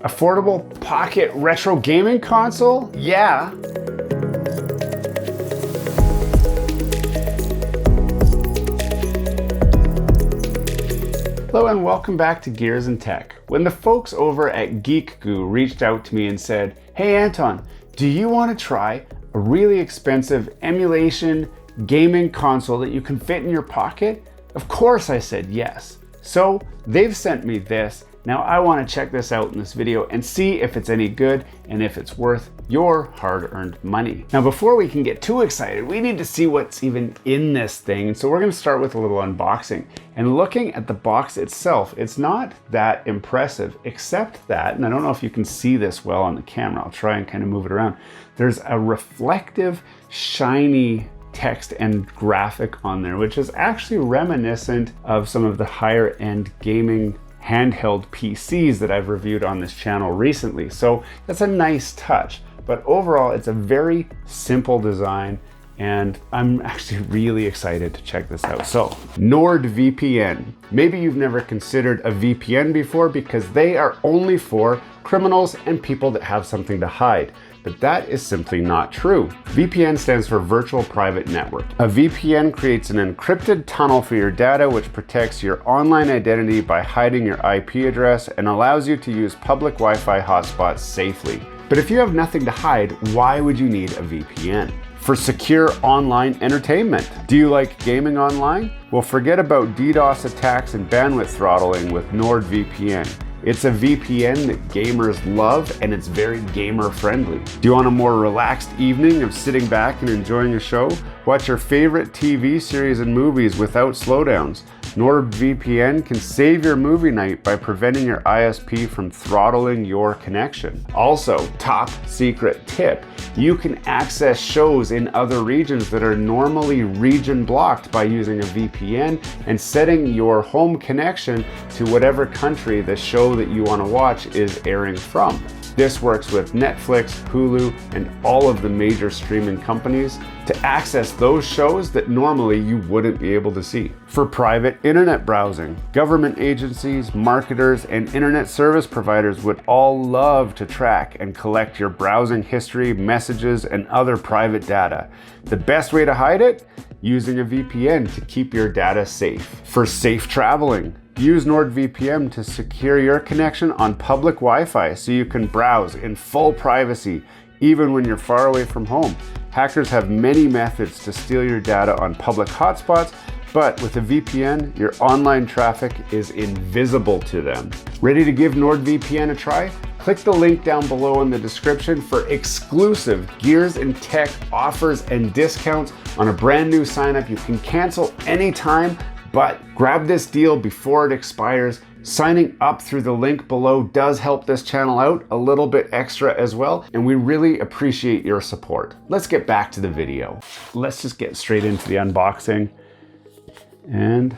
Affordable pocket retro gaming console? Yeah. Hello and welcome back to Gears and Tech. When the folks over at Geek Goo reached out to me and said, "Hey Anton, do you want to try a really expensive emulation gaming console that you can fit in your pocket?" Of course I said yes. So they've sent me this. Now I want to check this out in this video and see if it's any good and if it's worth your hard-earned money. Now before we can get too excited, we need to see what's even in this thing. So we're going to start with a little unboxing. And looking at the box itself, it's not that impressive, except that, and I don't know if you can see this well on the camera, I'll try and kind of move it around. There's a reflective, shiny text and graphic on there, which is actually reminiscent of some of the higher end gaming handheld PCs that I've reviewed on this channel recently. So that's a nice touch, but overall it's a very simple design and I'm actually really excited to check this out. So NordVPN. Maybe you've never considered a VPN before because they are only for criminals and people that have something to hide. But that is simply not true. VPN stands for Virtual Private Network. A VPN creates an encrypted tunnel for your data which protects your online identity by hiding your IP address and allows you to use public Wi-Fi hotspots safely. But if you have nothing to hide, why would you need a VPN? For secure online entertainment. Do you like gaming online? Well, forget about DDoS attacks and bandwidth throttling with NordVPN. It's a VPN that gamers love and it's very gamer friendly. Do you want a more relaxed evening of sitting back and enjoying a show? Watch your favorite TV series and movies without slowdowns. NordVPN can save your movie night by preventing your ISP from throttling your connection. Also, top secret tip, you can access shows in other regions that are normally region blocked by using a VPN and setting your home connection to whatever country the show that you want to watch is airing from. This works with Netflix, Hulu, and all of the major streaming companies to access those shows that normally you wouldn't be able to see. For private internet browsing, government agencies, marketers, and internet service providers would all love to track and collect your browsing history, messages, and other private data. The best way to hide it? Using a VPN to keep your data safe. For safe traveling, use NordVPN to secure your connection on public Wi-Fi so you can browse in full privacy even when you're far away from home. Hackers have many methods to steal your data on public hotspots, but with a VPN, your online traffic is invisible to them. Ready to give NordVPN a try? Click the link down below in the description for exclusive Gears and Tech offers and discounts on a brand new sign-up. You can cancel anytime, but grab this deal before it expires. Signing up through the link below does help this channel out a little bit extra as well, and we really appreciate your support. Let's get back to the video. Let's just get straight into the unboxing. And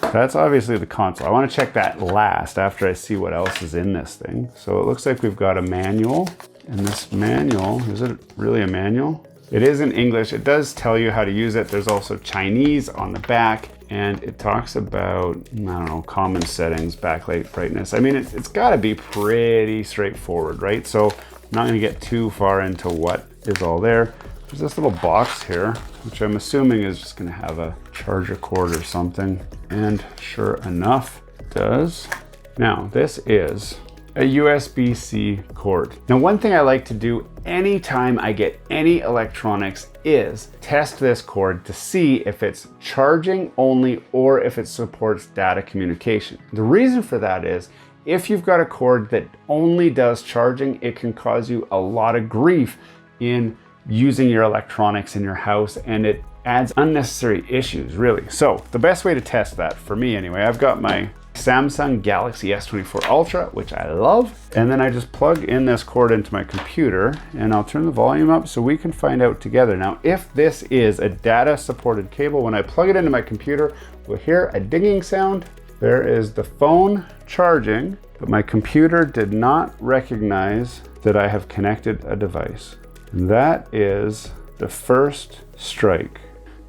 that's obviously the console. I want to check that last after I see what else is in this thing. So it looks like we've got a manual, and this manual, is it really a manual? It is in English. It does tell you how to use it. There's also Chinese on the back, and it talks about, I don't know, common settings, backlight brightness. I mean, it's got to be pretty straightforward, right? So I'm not going to get too far into what is all there. There's this little box here, which I'm assuming is just going to have a charger cord or something. And sure enough, it does. Now, this is a USB-C cord. Now, one thing I like to do anytime I get any electronics is test this cord to see if it's charging only or if it supports data communication. The reason for that is if you've got a cord that only does charging, it can cause you a lot of grief in using your electronics in your house, and it adds unnecessary issues, really. So the best way to test that, for me anyway, I've got my Samsung Galaxy S24 Ultra, which I love. And then I just plug in this cord into my computer, and I'll turn the volume up so we can find out together. Now, if this is a data supported cable, when I plug it into my computer, we'll hear a dinging sound. There is the phone charging, but my computer did not recognize that I have connected a device. And that is the first strike.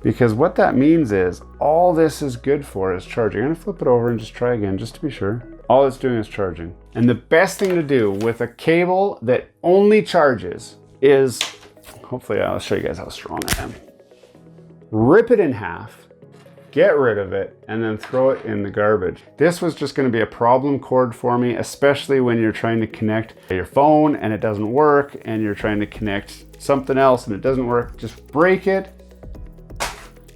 Because what that means is all this is good for is charging. I'm gonna flip it over and just try again, just to be sure. All it's doing is charging. And the best thing to do with a cable that only charges is, hopefully I'll show you guys how strong I am. Rip it in half, get rid of it, and then throw it in the garbage. This was just gonna be a problem cord for me, especially when you're trying to connect your phone and it doesn't work, and you're trying to connect something else and it doesn't work. Just break it,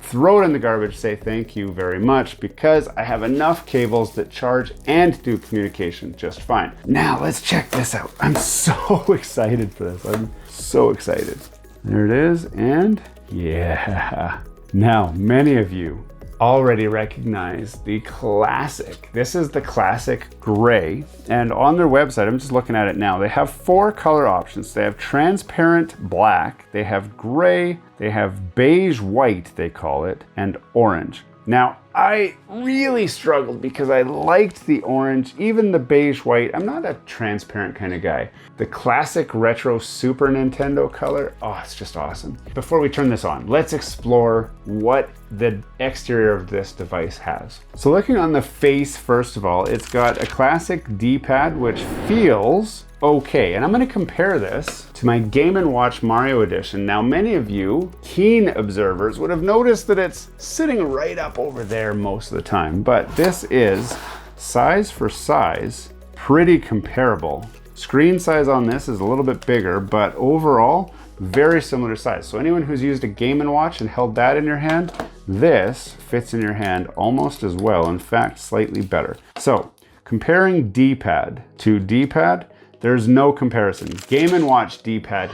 throw it in the garbage, say thank you very much, because I have enough cables that charge and do communication just fine. Now let's check this out. I'm so excited for this. I'm so excited. There it is, and yeah. Now, many of you already recognize the classic. This is the classic gray, and on their website, I'm just looking at it now, they have 4 color options. They have transparent black, they have gray, they have beige white, they call it, and orange. Now, I really struggled because I liked the orange, even the beige white. I'm not a transparent kind of guy. The classic retro Super Nintendo color, oh, it's just awesome. Before we turn this on, let's explore what the exterior of this device has. So looking on the face, first of all, it's got a classic D-pad, which feels okay. And I'm gonna compare this to my Game & Watch Mario Edition. Now, many of you keen observers would have noticed that it's sitting right up over there most of the time, but this is size for size, pretty comparable. Screen size on this is a little bit bigger, but overall, very similar size. So anyone who's used a Game & Watch and held that in your hand, this fits in your hand almost as well. In fact, slightly better. So comparing D-pad to D-pad, there's no comparison. Game & Watch D-pad,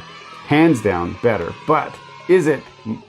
hands down better. But is it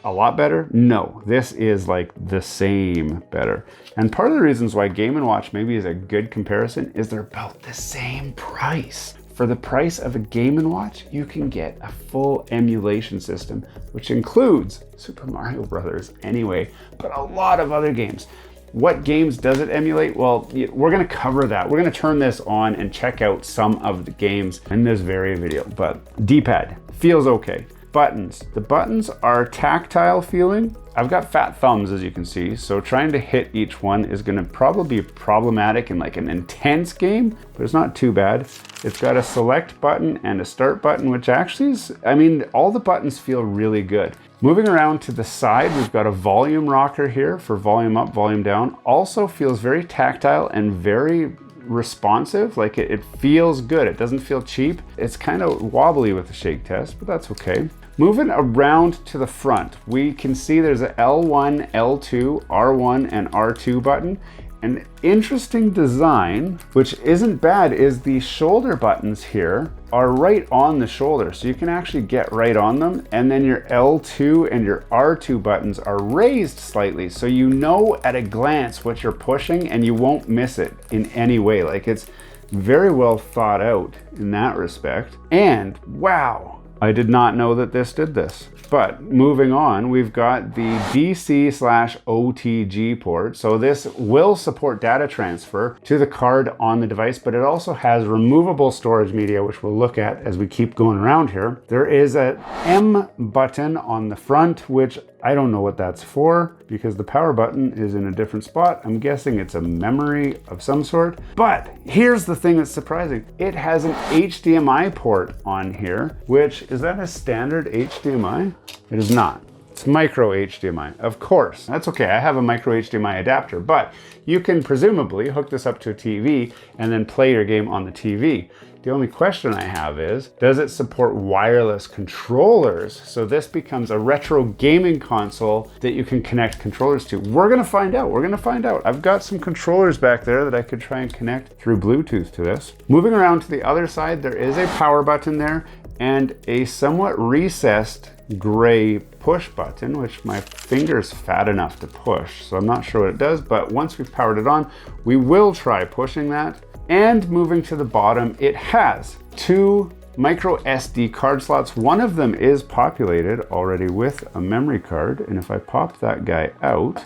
a lot better? No, this is like the same better. And part of the reasons why Game & Watch maybe is a good comparison is they're about the same price. For the price of a Game & Watch, you can get a full emulation system, which includes Super Mario Brothers anyway, but a lot of other games. What games does it emulate? Well, we're gonna cover that. We're gonna turn this on and check out some of the games in this very video, but D-pad feels okay. Buttons. The buttons are tactile feeling. I've got fat thumbs, as you can see, so trying to hit each one is gonna probably be problematic in like an intense game, but it's not too bad. It's got a select button and a start button, which actually is, I mean, all the buttons feel really good. Moving around to the side, we've got a volume rocker here for volume up, volume down. Also feels very tactile and very responsive, like it feels good. It doesn't feel cheap. It's kind of wobbly with the shake test, but that's okay. Moving around to the front, we can see there's a L1, L2, R1, and R2 button. An interesting design, which isn't bad, is the shoulder buttons here are right on the shoulder. So you can actually get right on them. And then your L2 and your R2 buttons are raised slightly. So you know at a glance what you're pushing and you won't miss it in any way. Like, it's very well thought out in that respect. And wow, I did not know that this did this. But moving on, we've got the DC/OTG port. So this will support data transfer to the card on the device, but it also has removable storage media, which we'll look at as we keep going around here. There is an M button on the front, which I don't know what that's for because the power button is in a different spot. I'm guessing it's a memory of some sort. But here's the thing that's surprising. It has an HDMI port on here, which, is that a standard HDMI? It is not. It's micro HDMI, of course. That's okay, I have a micro HDMI adapter, but you can presumably hook this up to a TV and then play your game on the TV. The only question I have is, does it support wireless controllers? So this becomes a retro gaming console that you can connect controllers to. We're gonna find out, we're gonna find out. I've got some controllers back there that I could try and connect through Bluetooth to this. Moving around to the other side, there is a power button there and a somewhat recessed gray push button, which my finger's fat enough to push. So I'm not sure what it does, but once we've powered it on, we will try pushing that. And moving to the bottom, it has 2 micro SD card slots. One of them is populated already with a memory card. And if I pop that guy out,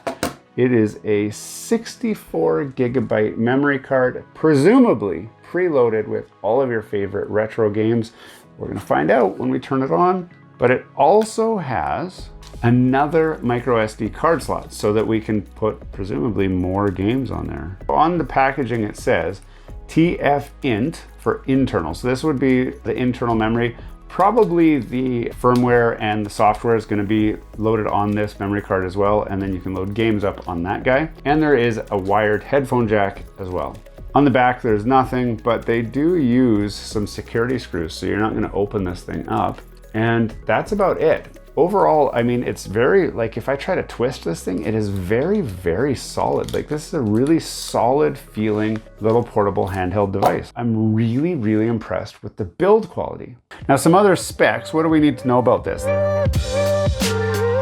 it is a 64 gigabyte memory card, presumably preloaded with all of your favorite retro games. We're gonna find out when we turn it on, but it also has another micro SD card slot so that we can put presumably more games on there. On the packaging, it says TF-int for internal. So this would be the internal memory. Probably the firmware and the software is going to be loaded on this memory card as well, and then you can load games up on that guy. And there is a wired headphone jack as well. On the back there's nothing, but they do use some security screws, so you're not going to open this thing up. And that's about it. Overall, I mean, it's very, like, if I try to twist this thing, it is very, very solid. Like, this is a really solid feeling little portable handheld device. I'm really, really impressed with the build quality. Now, some other specs. What do we need to know about this?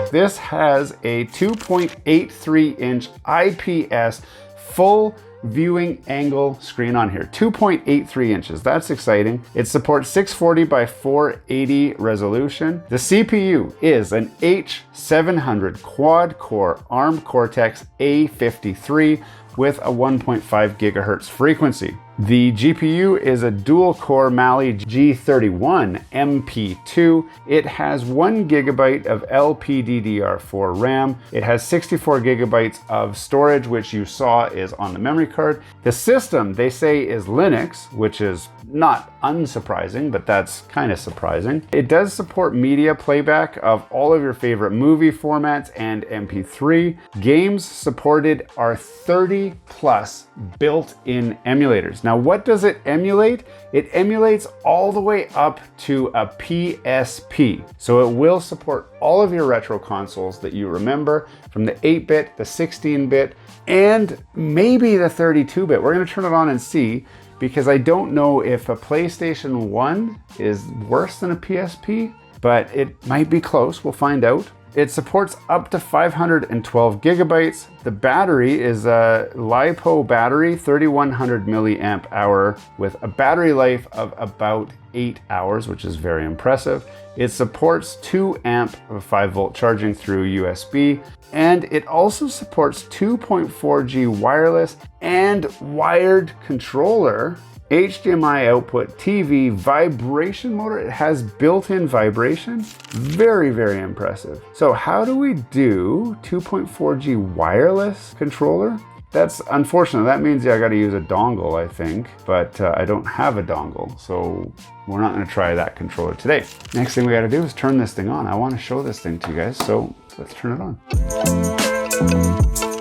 This has a 2.83-inch IPS full viewing angle screen on here, 2.83 inches. That's exciting. It supports 640 by 480 resolution. The CPU is an H700 quad-core ARM Cortex A53 with a 1.5 gigahertz frequency. The GPU is a dual-core Mali G31 MP2. It has 1 gigabyte of LPDDR4 RAM. It has 64 gigabytes of storage, which you saw is on the memory card. The system, they say, is Linux, which is not unsurprising, but that's kind of surprising. It does support media playback of all of your favorite movie formats and MP3. Games supported are 30 plus built-in emulators. Now, what does it emulate? It emulates all the way up to a PSP. So it will support all of your retro consoles that you remember, from the 8-bit, the 16-bit, and maybe the 32-bit. We're gonna turn it on and see, because I don't know if a PlayStation 1 is worse than a PSP, but it might be close. We'll find out. It supports up to 512 gigabytes. The battery is a LiPo battery, 3100 milliamp hour, with a battery life of about 8 hours, which is very impressive. It supports 2 amp of 5 volt charging through USB, and it also supports 2.4G wireless and wired controller, HDMI output, TV, vibration motor. It has built-in vibration. Very, very impressive. So how do we do 2.4G wireless controller? That's unfortunate. That means I got to use a dongle, I think, but I don't have a dongle, so we're not going to try that controller today. Next thing we got to do is turn this thing on. I want to show this thing to you guys, so let's turn it on.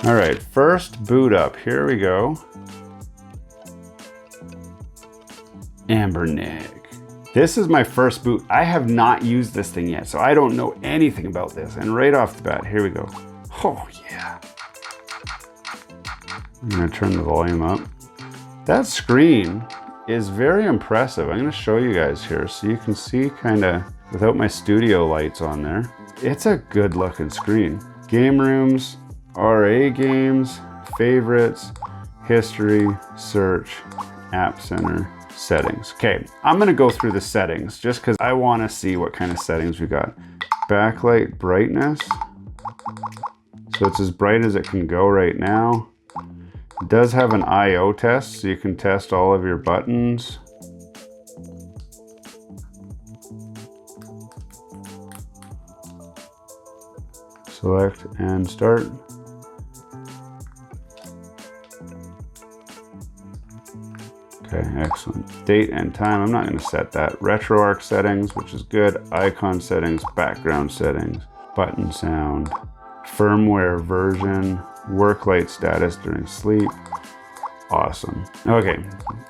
All right, first boot up. Here we go. Anbernic. This is my first boot. I have not used this thing yet, so I don't know anything about this. And right off the bat, here we go. Oh yeah. I'm gonna turn the volume up. That screen is very impressive. I'm gonna show you guys here so you can see kind of without my studio lights on there. It's a good looking screen. Game rooms, RA games, favorites, history, search, app center, settings. Okay, I'm gonna go through the settings just because I want to see what kind of settings we got. Backlight brightness. So it's as bright as it can go right now. It does have an I/O test, so you can test all of your buttons. Select and start. Okay, excellent. Date and time, I'm not going to set that. RetroArch settings, which is good. Icon settings, background settings, button sound, firmware version, work light status during sleep. Awesome. Okay,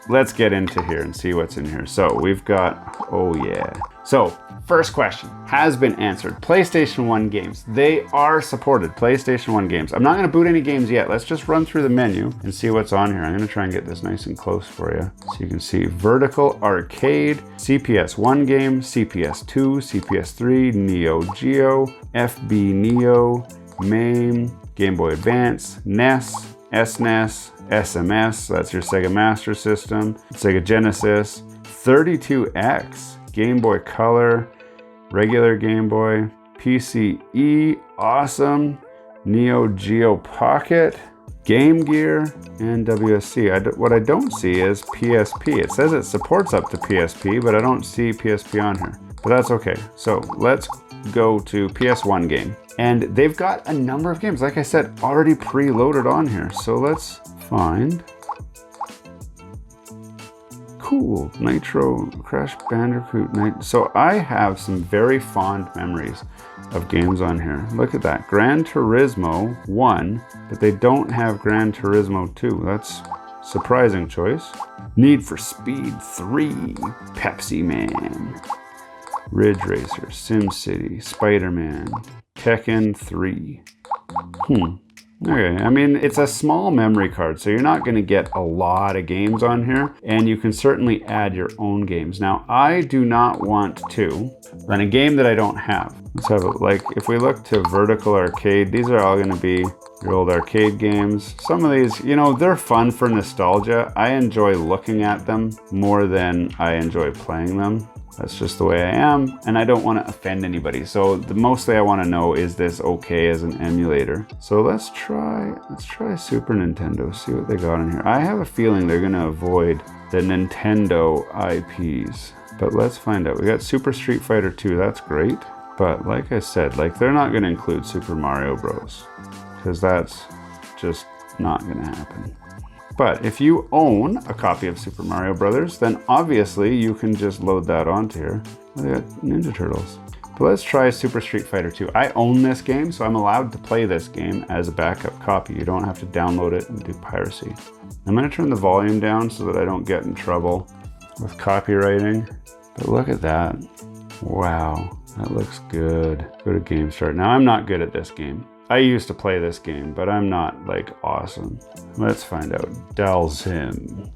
let's get into here and see what's in here. So we've got, oh yeah. So first question has been answered. PlayStation 1 games. They are supported, PlayStation 1 games. I'm not gonna boot any games yet. Let's just run through the menu and see what's on here. I'm gonna try and get this nice and close for you. So you can see vertical arcade, CPS1 game, CPS2, CPS3, Neo Geo, FB Neo, MAME, Game Boy Advance, NES, SNES, SMS, so that's your Sega Master System, Sega Genesis, 32X, Game Boy Color, regular Game Boy, PCE, awesome, Neo Geo Pocket, Game Gear, and WSC. What I don't see is PSP. It says it supports up to PSP, but I don't see PSP on here. But that's okay. So let's go to PS1 game. And they've got a number of games, like I said, already preloaded on here. So let's find cool. Nitro, Crash Bandicoot. So I have some very fond memories of games on here. Look at that. Gran Turismo 1, but they don't have Gran Turismo 2. That's surprising choice. Need for Speed 3, Pepsi Man, Ridge Racer, SimCity, Spider-Man, Tekken 3. Okay, I mean, it's a small memory card, so you're not going to get a lot of games on here, and you can certainly add your own games. Now, I do not want to run a game that I don't have. Let's have it, like, if we look to Vertical Arcade, these are all going to be your old arcade games. Some of these, you know, they're fun for nostalgia. I enjoy looking at them more than I enjoy playing them. That's just the way I am, and I don't want to offend anybody. So mostly I want to know, is this okay as an emulator? So let's try Super Nintendo, see what they got in here. I have a feeling they're going to avoid the Nintendo IPs, but let's find out. We got Super Street Fighter 2, that's great. But like I said, like, they're not going to include Super Mario Bros. Because that's just not going to happen. But if you own a copy of Super Mario Brothers, then obviously you can just load that onto here. They got Ninja Turtles. But let's try Super Street Fighter 2. I own this game, so I'm allowed to play this game as a backup copy. You don't have to download it and do piracy. I'm going to turn the volume down so that I don't get in trouble with copywriting. But look at that. Wow, that looks good. Go to Game Start. Now, I'm not good at this game. I used to play this game, but I'm not, like, awesome. Let's find out. Dalsim.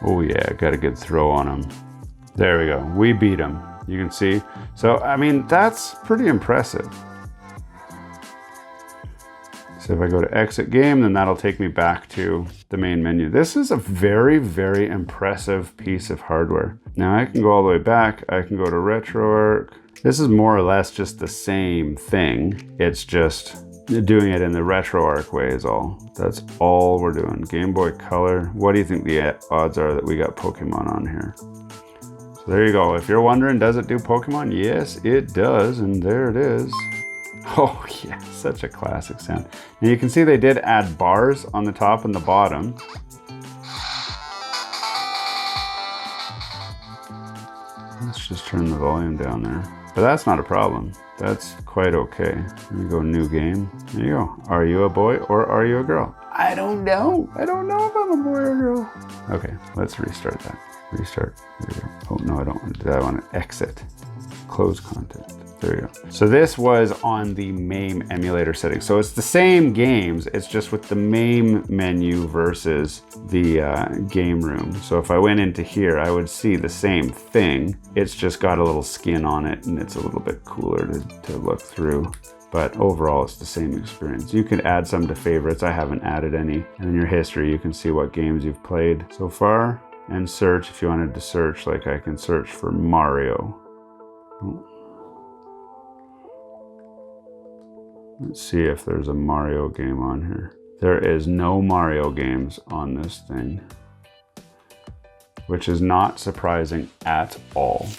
Oh yeah, got a good throw on him. There we go, we beat him. You can see. So, I mean, that's pretty impressive. So if I go to exit game, then that'll take me back to the main menu. This is a very, very impressive piece of hardware. Now I can go all the way back. I can go to RetroArch. This is more or less just the same thing. It's just doing it in the RetroArch way is all. That's all we're doing. Game Boy Color. What do you think the odds are that we got Pokemon on here? So there you go. If you're wondering, does it do Pokemon? Yes, it does. And there it is. Oh yeah, such a classic sound. Now you can see they did add bars on the top and the bottom. Let's just turn the volume down there. But that's not a problem. That's quite okay. Let me go new game. There you go. Are you a boy or are you a girl? I don't know. I don't know if I'm a boy or a girl. Okay, let's restart that. Restart. There we go. Oh no, I don't want to do that. I want to exit. Close content. There you go. So this was on the MAME emulator setting. So it's the same games, it's just with the MAME menu versus the game room. So if I went into here, I would see the same thing. It's just got a little skin on it and it's a little bit cooler to look through. But overall, it's the same experience. You could add some to favorites. I haven't added any. And in your history, you can see what games you've played so far. And search, if you wanted to search, like I can search for Mario. Let's see if there's a Mario game on here. There is no Mario games on this thing, which is not surprising at all.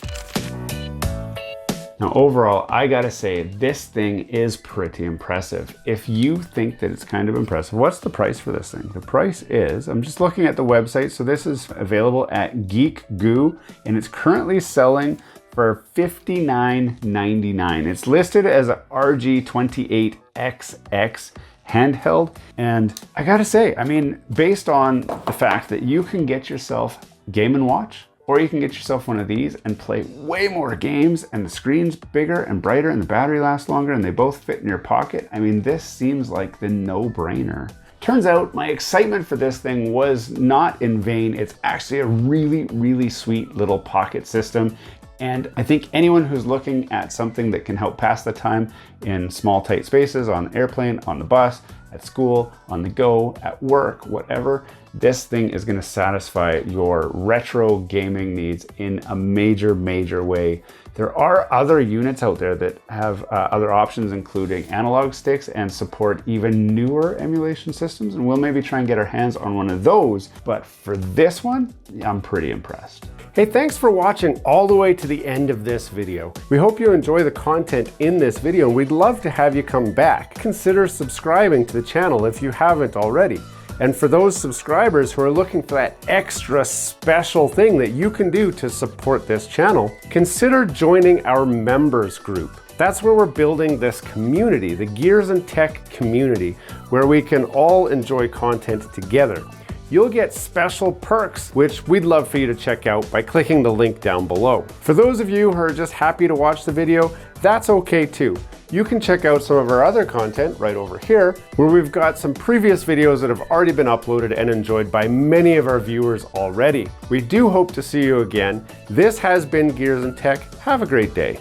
Now overall, I gotta say, this thing is pretty impressive. If you think that it's kind of impressive, what's the price for this thing? The price is, I'm just looking at the website, so this is available at Geek Goo, and it's currently selling for $59.99. It's listed as a RG28XX handheld. And I gotta say, I mean, based on the fact that you can get yourself Game & Watch, or you can get yourself one of these and play way more games, and the screen's bigger and brighter and the battery lasts longer and they both fit in your pocket. I mean, this seems like the no-brainer. Turns out my excitement for this thing was not in vain. It's actually a really, really sweet little pocket system. And I think anyone who's looking at something that can help pass the time in small, tight spaces, on the airplane, on the bus, at school, on the go, at work, whatever, this thing is going to satisfy your retro gaming needs in a major way. There are other units out there that have other options, including analog sticks and support even newer emulation systems, and we'll maybe try and get our hands on one of those. But for this one, I'm pretty impressed. Hey, thanks for watching all the way to the end of this video. We hope you enjoy the content in this video, and we'd love to have you come back. Consider subscribing to the channel if you haven't already. And for those subscribers who are looking for that extra special thing that you can do to support this channel, consider joining our members group. That's where we're building this community, the Gears and Tech community, where we can all enjoy content together. You'll get special perks, which we'd love for you to check out by clicking the link down below. For those of you who are just happy to watch the video, that's okay too. You can check out some of our other content right over here, where we've got some previous videos that have already been uploaded and enjoyed by many of our viewers already. We do hope to see you again. This has been Gears and Tech. Have a great day.